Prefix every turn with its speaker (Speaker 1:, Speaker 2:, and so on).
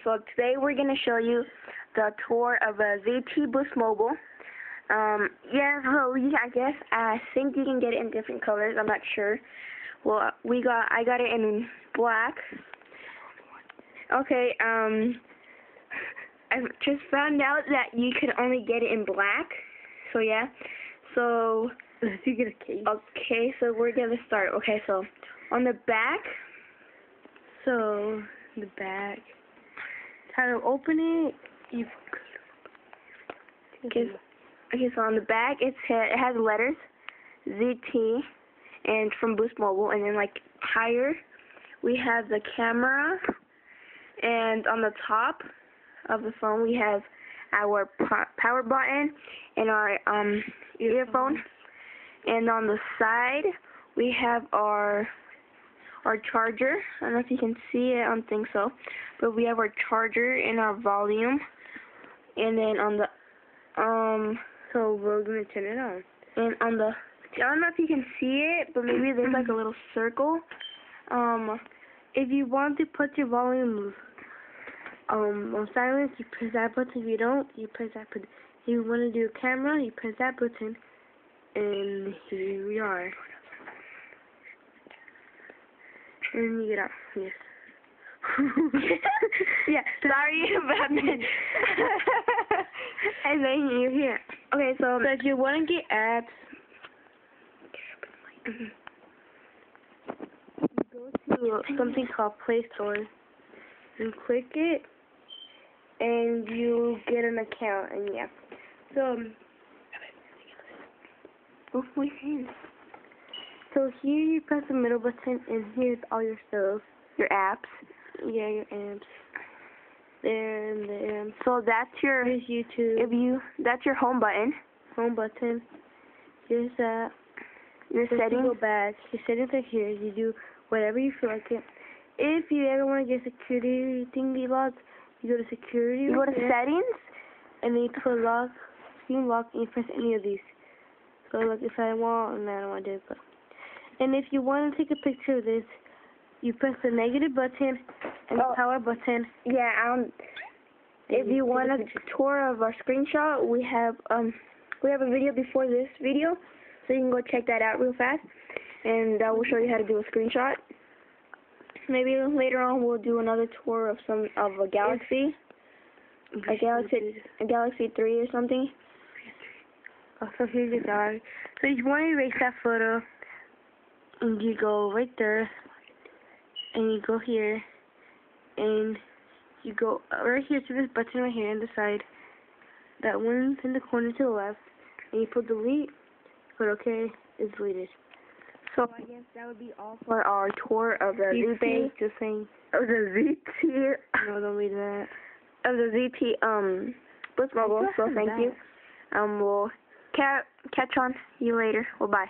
Speaker 1: So today we're going to show you the tour of a ZT Boost Mobile. Yeah, so I think you can get it in different colors. I'm not sure. Well, I got it in black. Okay, I just found out that you could only get it in black. So yeah. So
Speaker 2: you get a case.
Speaker 1: Okay, so we're gonna start. Okay, so on the back.
Speaker 2: So the back. How to open it?
Speaker 1: Okay, so on the back it has letters ZT and from Boost Mobile, and then like higher we have the camera, and on the top of the phone we have our power button and our earphone, and on the side we have our charger. I don't know if you can see it, I don't think so, but we have our charger and our volume, and then on the
Speaker 2: so we're gonna turn it on.
Speaker 1: And on the, I don't know if you can see it, but maybe there's like a little circle.
Speaker 2: If you want to put your volume on silence, you press that button. If you don't, you press that button. If you want to do a camera, you press that button, and here we are. And you get out. Yes.
Speaker 1: Yeah, sorry about that.
Speaker 2: And then you're here.
Speaker 1: Okay, so
Speaker 2: if you want to get apps, you go to something called Play Store and click it, and you get an account, and yeah. So, so here you press the middle button, and here's all your stuff.
Speaker 1: Your apps.
Speaker 2: Yeah, your apps. There and there.
Speaker 1: So that's your.
Speaker 2: Here's YouTube.
Speaker 1: That's your home button.
Speaker 2: Home button. Here's that.
Speaker 1: Your settings.
Speaker 2: You go back. Your settings are here. You do whatever you feel like it. If you ever want to get security thingy locked, you go to security.
Speaker 1: You go to settings,
Speaker 2: and then you put lock, screen lock, and you press any of these. So like if I want, and I don't want to do it, but. And if you want to take a picture of this, you press the negative button and the power button.
Speaker 1: Yeah, if you want a tour of our screenshot, we have a video before this video, so you can go check that out real fast, and I will show you how to do a screenshot. Maybe later on we'll do another tour of a Galaxy, a Galaxy 3 or something.
Speaker 2: So here's your dog. So if you want to erase that photo, and you go right there, and you go here, and you go right here to this button right here on the side. That one's in the corner to the left, and you put delete, put OK, it's deleted.
Speaker 1: So I guess that would be all for our tour of the ZT.
Speaker 2: Just saying.
Speaker 1: Of the ZT.
Speaker 2: No, don't read that.
Speaker 1: Of the ZT Boost Mobile. So thank you. We'll catch on you later. Well, bye.